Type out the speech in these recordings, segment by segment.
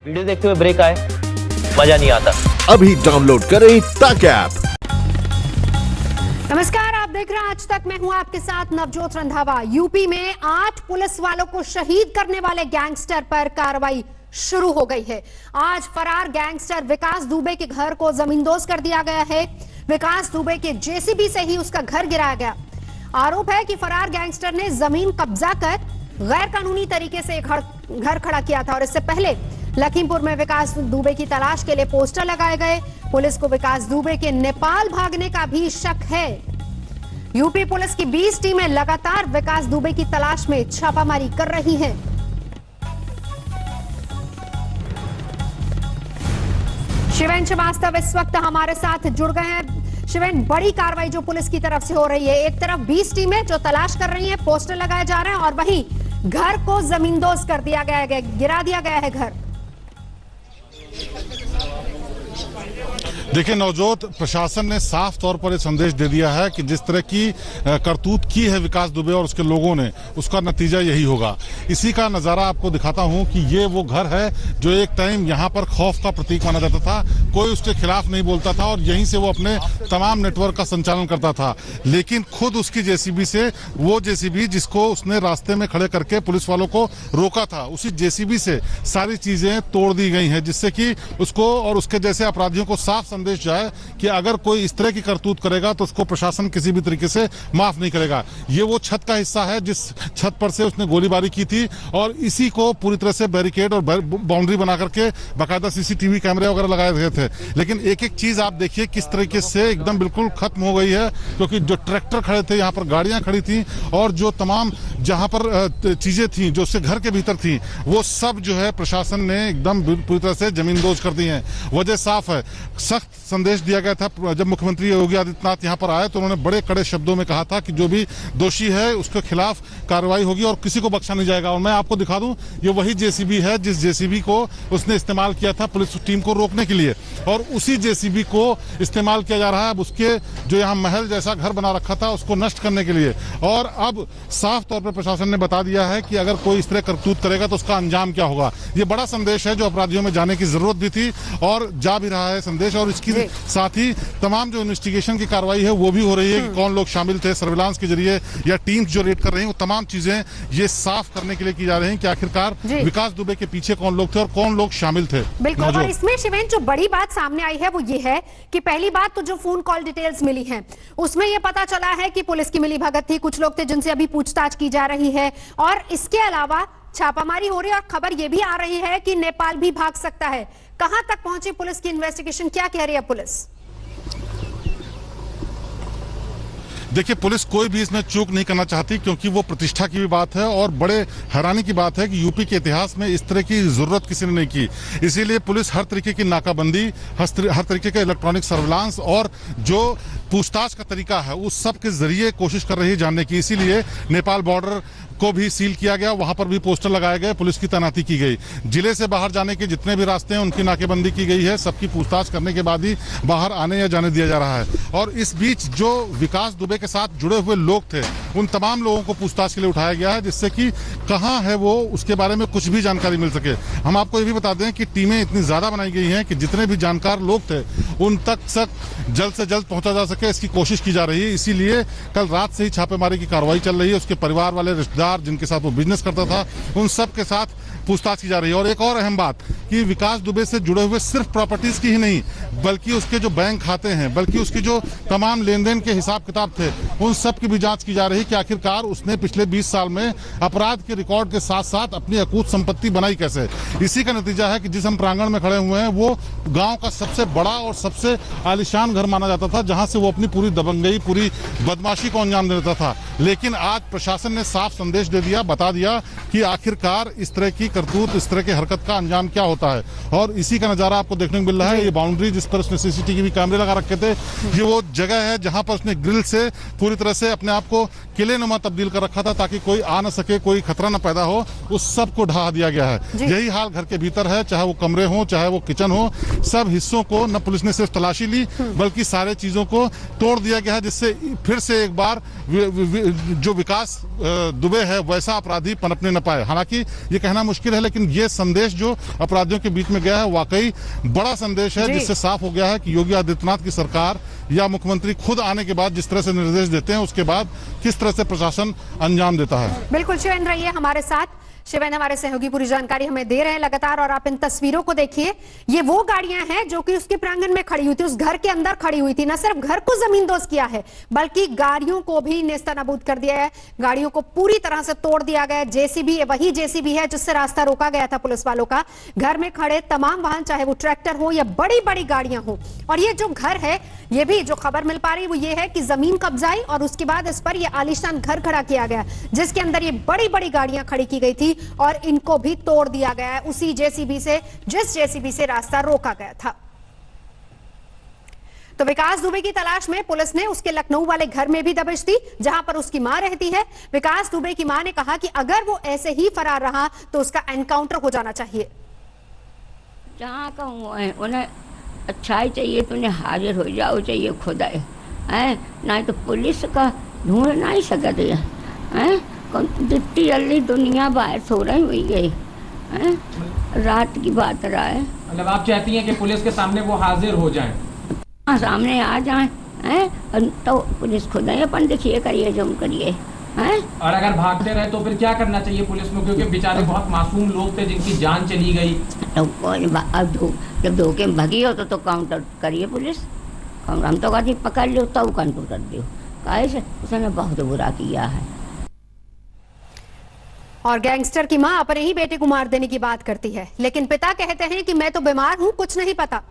Video देखते हुए break आए, मजा नहीं आता। अभी डाउनलोड करें तक ऐप। नमस्कार, आप देख रहे हैं आज तक। मैं हूं आपके साथ नवजोत रंधावा। यूपी में 8 पुलिस वालों को शहीद करने वाले गैंगस्टर पर कार्रवाई शुरू हो गई है। आज फरार गैंगस्टर विकास दुबे के घर को जमींदोज कर दिया गया है। विकास दुबे के जेसीबी से ही उसका घर गिराया गया। आरोप है कि फरार गैंगस्टर ने जमीन कब्जा कर गैर कानूनी तरीके से घर खड़ा किया था और इससे पहले लखीमपुर में विकास दुबे की तलाश के लिए पोस्टर लगाए गए। पुलिस को विकास दुबे के नेपाल भागने का भी शक है। यूपी पुलिस की 20 टीमें लगातार विकास दुबे की तलाश में छापामारी कर रही हैं। शिवेन श्रीवास्तव इस वक्त हमारे साथ जुड़ गए हैं। शिवेन, बड़ी कार्रवाई जो पुलिस की तरफ से हो रही है, एक तरफ 20 टीमें जो तलाश कर रही हैं, पोस्टर लगाए जा रहे हैं और वहीं घर को जमींदोज कर दिया गया है, गिरा दिया गया है घर। देखिए नवजोत, प्रशासन ने साफ तौर पर यह संदेश दे दिया है कि जिस तरह की करतूत की है विकास दुबे और उसके लोगों ने, उसका नतीजा यही होगा। इसी का नजारा आपको दिखाता हूं कि ये वो घर है जो एक टाइम यहां पर खौफ का प्रतीक माना जाता था। कोई उसके खिलाफ नहीं बोलता था और यहीं से वो अपने तमाम नेटवर्क का संचालन करता था। लेकिन खुद उसकी जेसीबी से, वो जेसीबी जिसको उसने रास्ते में खड़े करके पुलिस वालों को रोका था, उसी जेसीबी से सारी चीजें तोड़ दी गई हैं, जिससे कि उसको और उसके जैसे अपराधियों को साफ संदेश जाए कि अगर कोई इस तरह की करतूत करेगा तो उसको प्रशासन किसी भी तरीके से माफ नहीं करेगा। ये वो छत का हिस्सा है जिस छत पर से उसने गोलीबारी की थी और इसी को पूरी तरह से बैरिकेड और बाउंड्री बना करके बाकायदा सीसीटीवी कैमरे वगैरह लगाए गए थे। लेकिन एक एक चीज आप देखिए किस तरीके से एकदम बिल्कुल खत्म हो गई है, क्योंकि जो ट्रैक्टर खड़े थे, यहाँ पर गाड़ियां खड़ी थी और जो तमाम जहां पर चीजें थी जो उसके घर के भीतर थी, वो सब जो है प्रशासन ने एकदम पूरी तरह से जमींदोज कर दी है। वजह साफ है, सख्त संदेश दिया गया था। जब मुख्यमंत्री योगी आदित्यनाथ यहां पर आए तो उन्होंने बड़े कड़े शब्दों में कहा था कि जो भी दोषी है उसके खिलाफ कार्रवाई होगी और किसी को बख्शा नहीं जाएगा। और मैं आपको दिखा दूं, ये वही जेसीबी है जिस जेसीबी को उसने इस्तेमाल किया था पुलिस टीम को रोकने के लिए, और उसी जेसीबी को इस्तेमाल किया जा रहा है अब उसके जो यहाँ महल जैसा घर बना रखा था उसको नष्ट करने के लिए। और अब साफ तौर पर प्रशासन ने बता दिया है कि अगर कोई इस तरह करतूत करेगा तो उसका अंजाम क्या होगा। ये बड़ा संदेश है जो अपराधियों में जाने की जरूरत भी थी और जा भी रहा है संदेश। और इसकी साथ ही तमाम जो इन्वेस्टिगेशन की कार्रवाई है वो भी हो रही है कि कौन लोग शामिल थे सर्विलांस के जरिए या टीम्स जो रेड कर रही हैं, वो तमाम चीजें ये साफ करने के लिए की जा रही हैं कि आखिरकार विकास दुबे के पीछे कौन लोग थे और कौन लोग शामिल थे। बिल्कुल। और इसमें शिवेन जो बड़ी बात सामने आई है वो ये है कि पहली बात तो जो फोन कॉल डिटेल्स मिली हैं उसमें ये पता चला है कि पुलिस की मिलीभगत थी, कुछ लोग थे जिनसे अभी पूछताछ की जा रही है और इसके अलावा छापामारी हो रही है और खबर यह भी आ रही है कि नेपाल भी भाग सकता है। कहां तक पहुंची पुलिस की इन्वेस्टिगेशन, क्या कह रही है पुलिस? देखिए, पुलिस कोई भी इसमें चूक नहीं करना चाहती क्योंकि वो प्रतिष्ठा की भी बात है और बड़े हैरानी की बात है कि यूपी के इतिहास में इस तरह की जरूरत किसी ने नहीं की। इसीलिए पुलिस हर तरीके की नाकाबंदी, हर तरीके का इलेक्ट्रॉनिक सर्विलांस और जो पूछताछ का तरीका है उस सब के जरिए कोशिश कर रही है जानने की। इसीलिए नेपाल बॉर्डर को भी सील किया गया, वहां पर भी पोस्टर लगाए गए, पुलिस की तैनाती की गई। जिले से बाहर जाने के जितने भी रास्ते हैं उनकी नाकेबंदी की गई है। सबकी पूछताछ करने के बाद ही बाहर आने या जाने दिया जा रहा है। और इस बीच जो विकास दुबे के साथ जुड़े हुए लोग थे उन तमाम लोगों को पूछताछ के लिए उठाया गया है, जिससे कि कहां है वो उसके बारे में कुछ भी जानकारी मिल सके। हम आपको ये भी बता दें कि टीमें इतनी ज्यादा बनाई गई हैं कि जितने भी जानकार लोग थे उन तक जल्द से जल्द पहुंचा जा सके, इसकी कोशिश की जा रही है। इसीलिए कल रात से ही छापेमारी की कार्रवाई चल रही है। उसके परिवार वाले, रिश्तेदार जिनके साथ वो बिजनेस करता था, उन सब के साथ पूछताछ की जा रही है। और एक और अहम बात कि विकास दुबे से जुड़े हुए सिर्फ प्रॉपर्टीज की ही नहीं बल्कि उसके जो बैंक खाते हैं, बल्कि उसकी जो तमाम लेन देन के हिसाब किताब थे, उन सब की भी जांच की जा रही है कि आखिरकार उसने पिछले 20 साल में अपराध के रिकॉर्ड के साथ साथ अपनी अकूत संपत्ति बनाई कैसे। इसी का नतीजा है कि जिस हम प्रांगण में खड़े हुए हैं वो गांव का सबसे बड़ा और सबसे आलीशान घर माना जाता था, जहां से वो अपनी पूरी दबंगई, पूरी बदमाशी को अंजाम देता था। लेकिन आज प्रशासन ने साफ संदेश दे दिया, बता दिया कि आखिरकार इस तरह की करतूत, इस तरह की हरकत का अंजाम क्या होता है। और इसी का नजारा आपको देखने को मिल रहा है। ये बाउंड्री जिस पर उसने सीसीटीवी कैमरे लगा रखे थे, ये वो जगह है जहां पर उसने ग्रिल से पूरी तरह से अपने आप को किले नुमा तब्दील कर रखा था ताकि कोई आ न सके, कोई खतरा न पैदा हो। उस सब को ढहा दिया गया है। यही हाल घर के भीतर है, चाहे वो कमरे हो, चाहे वो किचन हो, सब हिस्सों को न पुलिस ने सिर्फ तलाशी ली बल्कि सारे चीजों को तोड़ दिया गया है, जिससे फिर से एक बार जो विकास दुबे है वैसा अपराधी पनपने न पाए। हालांकि ये कहना मुश्किल मुश्किल है, लेकिन ये संदेश जो अपराधियों के बीच में गया है वाकई बड़ा संदेश है, जिससे साफ हो गया है कि योगी आदित्यनाथ की सरकार या मुख्यमंत्री खुद आने के बाद जिस तरह से निर्देश देते हैं उसके बाद किस तरह से प्रशासन अंजाम देता है। बिल्कुल शिवेंद्र, रहिए हमारे साथ। शिवेंद्र हमारे सहयोगी पूरी जानकारी हमें दे रहे हैं लगातार, और आप इन तस्वीरों को देखिए। ये वो गाड़ियां हैं जो कि उसके प्रांगण में खड़ी हुई थी, उस घर के अंदर खड़ी हुई थी। न सिर्फ घर को जमींदोज किया है बल्कि गाड़ियों को भी नेस्तनाबूद कर दिया है, गाड़ियों को पूरी तरह से तोड़ दिया गया। जेसीबी, वही जेसीबी है जिससे रास्ता रोका गया था पुलिस वालों का। घर में खड़े तमाम वाहन, चाहे वो ट्रैक्टर हो या बड़ी बड़ी गाड़ियां हो। और ये जो घर है, ये भी जो खबर मिल पा रही है वो ये है कि जमीन कब्जाई और उसके बाद इस पर ये आलीशान घर खड़ा किया गया, जिसके अंदर ये बड़ी बड़ी गाड़ियां खड़ी की गई थी और इनको भी तोड़ दिया गया है उसी जेसीबी से जिस जेसीबी से रास्ता रोका गया था। तो विकास दुबे की तलाश में पुलिस ने उसके लखनऊ वाले घर में भी दबिश दी, जहां पर उसकी मां रहती है। विकास दुबे की मां ने कहा कि अगर वो ऐसे ही फरार रहा तो उसका एनकाउंटर हो जाना चाहिए। जहाँ का उन्हें अच्छाई चाहिए तो उन्हें हाजिर हो जाओ चाहिए खुदा है, ना तो पुलिस का ढूंढ नहीं सकते हैं। जितनी जल्दी दुनिया बाहर सो रही हुई है, रात की बात रहा है। मतलब आप चाहती हैं कि पुलिस के सामने वो हाजिर हो जाएं? हाँ, सामने आ जाएं हैं तो पुलिस खुद ही अपन देखिए करिए जो करिए हैं। और अगर भागते रहे तो फिर क्या करना चाहिए पुलिस को, क्योंकि बेचारे बहुत मासूम लोग थे जिनकी जान चली गई। तो अब जब धोखे में भगी हो तो काउंटर करिए पुलिस। हम तो कहती पकड़ लो तो काउंटर कर दो, कैसे उसने बहुत बुरा किया है। और गैंगस्टर की मां अपने ही बेटे को मार देने की बात करती है, लेकिन पिता कहते हैं कि मैं तो बीमार हूं, कुछ नहीं पता।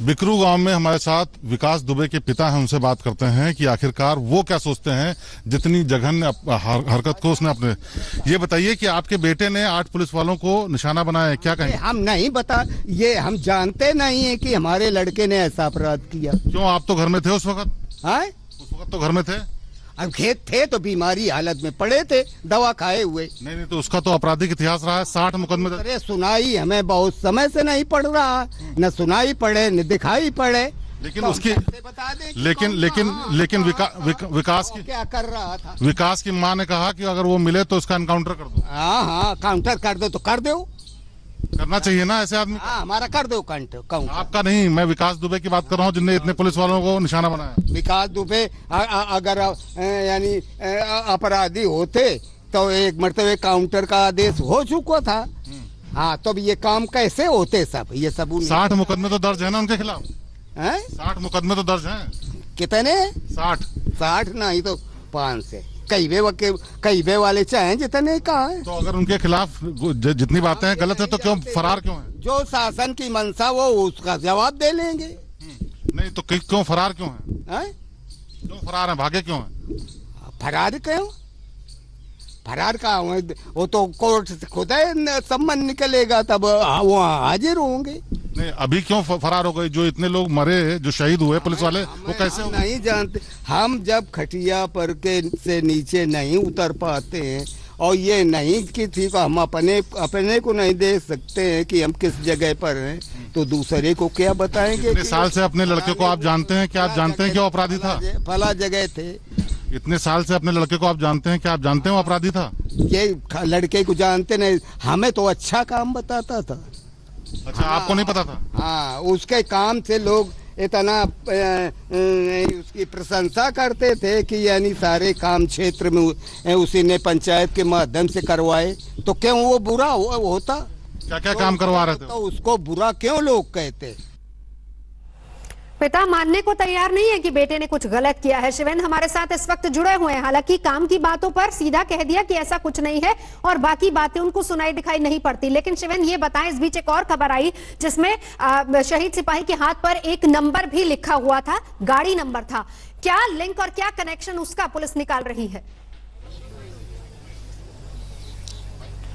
बिकरू गांव में हमारे साथ विकास दुबे के पिता हैं, उनसे बात करते हैं कि आखिरकार वो क्या सोचते हैं जितनी जघन्य हरकत को उसने अपने। ये बताइए कि आपके बेटे ने 8 पुलिस वालों को निशाना बनाया है, क्या कहें? हम नहीं बता, ये हम जानते नहीं है कि हमारे लड़के ने ऐसा अपराध किया। क्यों, आप तो घर में थे उस वक्त? हाँ, उस वक्त तो घर में थे। अब खेत थे तो बीमारी हालत में पड़े थे, दवा खाए हुए। नहीं, तो उसका तो आपराधिक इतिहास रहा है, 60 मुकदमे। अरे सुनाई हमें बहुत समय से नहीं पड़ रहा, न सुनाई पड़े न दिखाई पड़े। लेकिन तो उसकी बता दें कि लेकिन विकास की क्या कर रहा था। विकास की मां ने कहा कि अगर वो मिले तो उसका एनकाउंटर कर दो। हाँ, काउंटर कर दो तो कर दो, करना चाहिए ना ऐसे आदमी। हाँ, हमारा कर दो काउंटर। आपका नहीं, मैं विकास दुबे की बात कर रहा हूँ जिनने इतने पुलिस वालों को निशाना बनाया। विकास दुबे अगर यानी अपराधी होते तो एक मरतबे काउंटर का आदेश हो चुका था। हाँ, तो ये काम कैसे होते सब, ये सब 60 मुकदमे तो दर्ज है ना उनके खिलाफ? 60 मुकदमे तो दर्ज हैं। कितने? 60 नहीं तो 5 से कई वे वाले चाहे जितने का है। तो अगर उनके खिलाफ जितनी बातें हैं गलत है तो क्यों फरार क्यों है? जो शासन की मंशा वो उसका जवाब दे लेंगे। नहीं तो क्यों फरार क्यों है? क्यों फरार है, भागे क्यों है? फरार क्यों? फरार का वो तो कोर्ट से खुद सम्मन निकलेगा तब वो हाजिर होंगे। नहीं, अभी क्यों फरार हो गए? जो इतने लोग मरे, जो शहीद हुए पुलिस वाले, वो कैसे हो? नहीं जानते हम, जब खटिया पर के से नीचे नहीं उतर पाते हैं और ये नहीं कि ठीक हम अपने को नहीं देख सकते हैं कि हम किस जगह पर हैं, तो दूसरे को क्या बताएंगे? इतने साल से अपने लड़के को आप जानते हैं, क्या आप जानते हैं कि वो अपराधी था? फला जगह थे। इतने साल से अपने लड़के को आप जानते हैं, क्या आप जानते हैं वो अपराधी था? ये लड़के को जानते नहीं, हमें तो अच्छा काम बताता था। अच्छा, आपको नहीं पता था? हाँ, उसके काम से लोग इतना उसकी प्रशंसा करते थे कि यानी सारे काम क्षेत्र में उसी ने पंचायत के माध्यम से करवाए, तो क्यों वो बुरा होता? क्या क्या काम करवा रहे थे? तो उसको बुरा क्यों लोग कहते? पिता मानने को तैयार नहीं है कि बेटे ने कुछ गलत किया है। शिवेंद्र हमारे साथ इस वक्त जुड़े हुए हैं। हालांकि काम की बातों पर सीधा कह दिया कि ऐसा कुछ नहीं है और बाकी बातें उनको सुनाई दिखाई नहीं पड़ती। लेकिन शिवेंद्र ये बताएं, इस बीच एक और खबर आई जिसमें शहीद सिपाही के हाथ पर एक नंबर भी लिखा हुआ था, गाड़ी नंबर था। क्या लिंक और क्या कनेक्शन उसका पुलिस निकाल रही है?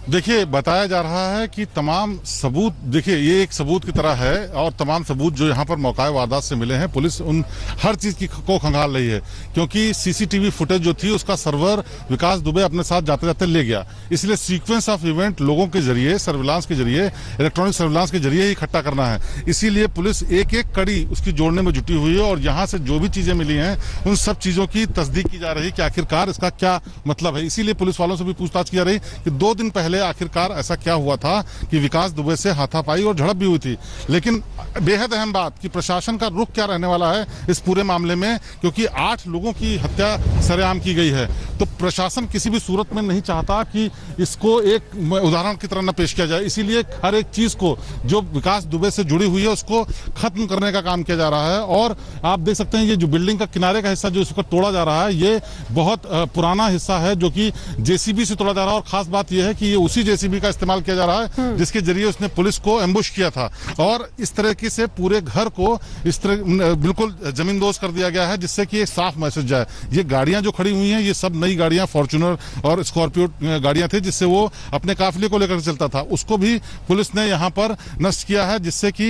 देखिए, बताया जा रहा है कि तमाम सबूत, देखिए ये एक सबूत की तरह है और तमाम सबूत जो यहाँ पर मौकाए वारदात से मिले हैं, पुलिस उन हर चीज को खंगाल रही है, क्योंकि सीसीटीवी फुटेज जो थी उसका सर्वर विकास दुबे अपने साथ जाते जाते ले गया। इसलिए सीक्वेंस ऑफ इवेंट लोगों के जरिए, सर्विलांस के जरिए, इलेक्ट्रॉनिक सर्विलांस के जरिए ही इकट्ठा करना है। इसीलिए पुलिस एक एक कड़ी उसकी जोड़ने में जुटी हुई है और यहाँ से जो भी चीजें मिली हैं उन सब चीजों की तस्दीक की जा रही है कि आखिरकार इसका क्या मतलब है। इसीलिए पुलिस वालों से भी पूछताछ की जा रही कि 2 दिन पहले आखिरकार ऐसा क्या हुआ था कि विकास दुबे से हाथापाई और झड़प भी हुई थी। लेकिन बेहद अहम बात कि प्रशासन का रुख क्या रहने वाला है इस पूरे मामले में, क्योंकि 8 लोगों की हत्या सरेआम की गई है। तो प्रशासन किसी भी सूरत में नहीं चाहता कि इसको एक उदाहरण की तरह न पेश किया जाए, इसीलिए हर एक चीज को जो विकास दुबे से जुड़ी हुई है उसको खत्म करने का काम किया जा रहा है। और आप देख सकते हैं ये जो बिल्डिंग का किनारे का हिस्सा जो इसको तोड़ा जा रहा है, ये बहुत पुराना हिस्सा है जो कि जेसीबी से तोड़ा जा रहा है। और खास बात यह है कि ये उसी जेसीबी का इस्तेमाल किया जा रहा है जिसके जरिए उसने पुलिस को एम्बुश किया था। और इस तरीके से पूरे घर को इस तरह बिल्कुल जमींदोज कर दिया गया है, जिससे कि एक साफ मैसेज जाए। ये गाड़ियां जो खड़ी हुई हैं ये सब नई गाड़ियां फॉर्च्यूनर और स्कॉर्पियो गाड़ियां थी, जिससे वो अपने काफिले को लेकर चलता था। उसको भी पुलिस ने यहाँ पर नष्ट किया है, जिससे कि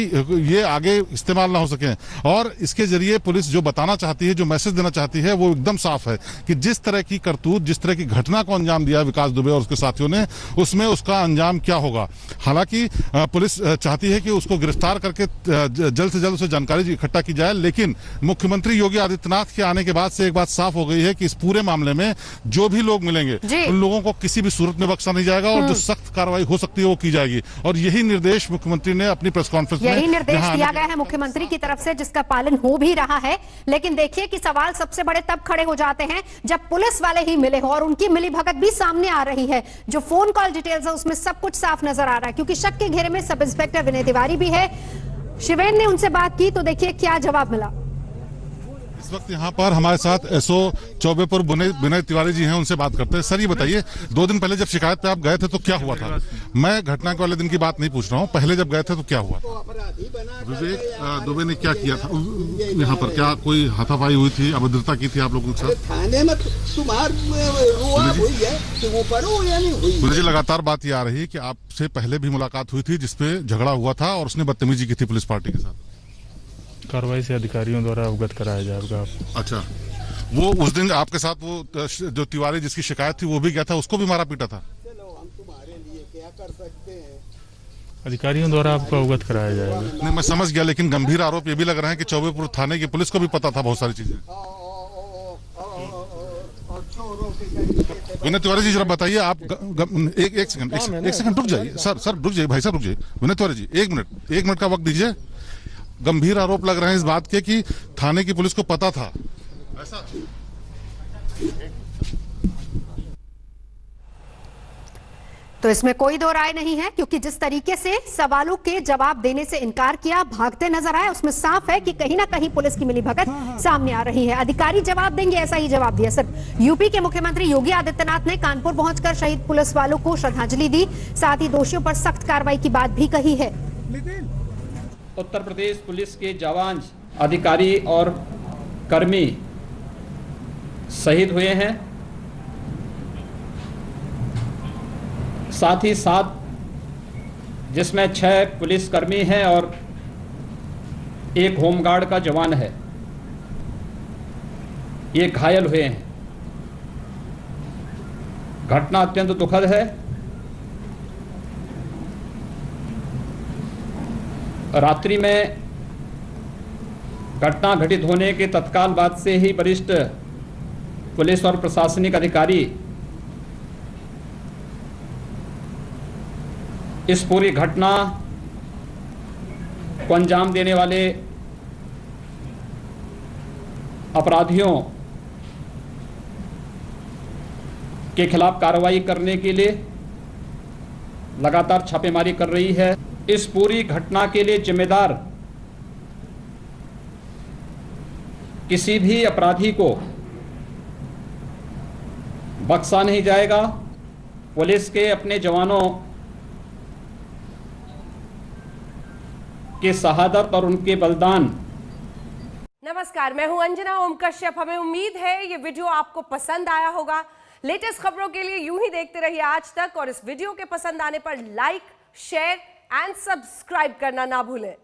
ये आगे इस्तेमाल ना हो सके। और इसके जरिए पुलिस जो बताना चाहती है, जो मैसेज देना चाहती है, वो एकदम साफ है कि जिस तरह की करतूत, जिस तरह की घटना को अंजाम दिया विकास दुबे और उसके साथियों ने, उसमें उसका अंजाम क्या होगा। हालांकि पुलिस चाहती है कि उसको गिरफ्तार करके जल्द से जल्द उसे जानकारी इकट्ठा की जाए, लेकिन मुख्यमंत्री योगी आदित्यनाथ के आने के बाद से एक बात साफ हो गई है कि इस पूरे मामले में जो भी लोग मिलेंगे उन लोगों को किसी भी सूरत में बख्शा नहीं जाएगा और जो सख्त कार्रवाई हो सकती है वो की जाएगी। और यही निर्देश मुख्यमंत्री ने अपनी प्रेस कॉन्फ्रेंस में, यही निर्देश दिया गया है मुख्यमंत्री की तरफ से, जिसका पालन हो भी रहा है। लेकिन देखिए कि सवाल सबसे बड़े तब खड़े हो जाते हैं जब पुलिस वाले ही मिले हो और उनकी मिलीभगत भी सामने आ रही है। जो फोन कॉल डिटेल्स है उसमें सब कुछ साफ नजर आ रहा है, क्योंकि शक के घेरे में सब इंस्पेक्टर विनय तिवारी भी है। शिवेन ने उनसे बात की तो देखिए क्या जवाब मिला। इस वक्त यहाँ पर हमारे साथ एसओ चौबेपुर विनय तिवारी जी हैं, उनसे बात करते हैं। सर ये बताइए, 2 दिन पहले जब शिकायत पे आप गए थे तो क्या हुआ था? मैं घटना के वाले दिन की बात नहीं पूछ रहा हूँ, पहले जब गए थे तो क्या हुआ था? विवेक दुबे ने क्या किया था यहाँ पर? क्या कोई हाथापाई हुई थी, अभद्रता की थी आप लोगों के साथ? थाने में तुम्हार हुई है कि वो पढ़ो या नहीं हुई? मुझे लगातार बात ये आ रही है कि आपसे पहले भी मुलाकात हुई थी जिसपे झगड़ा हुआ था और उसने बदतमीजी की थी पुलिस पार्टी के साथ। कार्रवाई से अधिकारियों द्वारा अवगत कराया जाएगा। अच्छा, वो उस दिन आपके साथ वो जो तिवारी जिसकी शिकायत थी वो भी गया था, उसको भी मारा पीटा था? चलो हम तुम्हारे लिए क्या कर सकते हैं? अधिकारियों द्वारा आपको अवगत कराया जाएगा। नहीं, मैं समझ गया, लेकिन गंभीर आरोप ये भी लग रहे हैं कि चौबेपुर थाने की पुलिस को भी पता था बहुत सारी चीजें। विनय तिवारी जी जरा बताइए, आप एक सेकंड रुक जाइए। सर रुक जाइए, भाई साहब रुक जाइए। विनय तिवारी जी एक मिनट का वक्त दीजिए। गंभीर आरोप लग रहे हैं इस बात के कि थाने की पुलिस को पता था, ऐसा? तो इसमें कोई दो राय नहीं है, क्योंकि जिस तरीके से सवालों के जवाब देने से इनकार किया, भागते नजर आए, उसमें साफ है कि कहीं ना कहीं पुलिस की मिलीभगत सामने आ रही है। अधिकारी जवाब देंगे ऐसा ही जवाब दिया। सर, यूपी के मुख्यमंत्री योगी आदित्यनाथ ने कानपुर पहुंचकर शहीद पुलिस वालों को श्रद्धांजलि दी, साथ ही दोषियों पर सख्त कार्रवाई की बात भी कही है। उत्तर प्रदेश पुलिस के जवान, अधिकारी और कर्मी शहीद हुए हैं। साथ ही साथ जिसमें 6 पुलिसकर्मी हैं और 1 होमगार्ड का जवान है, ये घायल हुए हैं। घटना अत्यंत दुखद है। रात्रि में घटना घटित होने के तत्काल बाद से ही वरिष्ठ पुलिस और प्रशासनिक अधिकारी इस पूरी घटना को अंजाम देने वाले अपराधियों के खिलाफ कार्रवाई करने के लिए लगातार छापेमारी कर रही है। इस पूरी घटना के लिए जिम्मेदार किसी भी अपराधी को बख्शा नहीं जाएगा। पुलिस के अपने जवानों के शहादत और उनके बलिदान। नमस्कार, मैं हूं अंजना ओम कश्यप। हमें उम्मीद है ये वीडियो आपको पसंद आया होगा। लेटेस्ट खबरों के लिए यूं ही देखते रहिए आज तक, और इस वीडियो के पसंद आने पर लाइक, शेयर एंड सब्सक्राइब करना ना भूलें।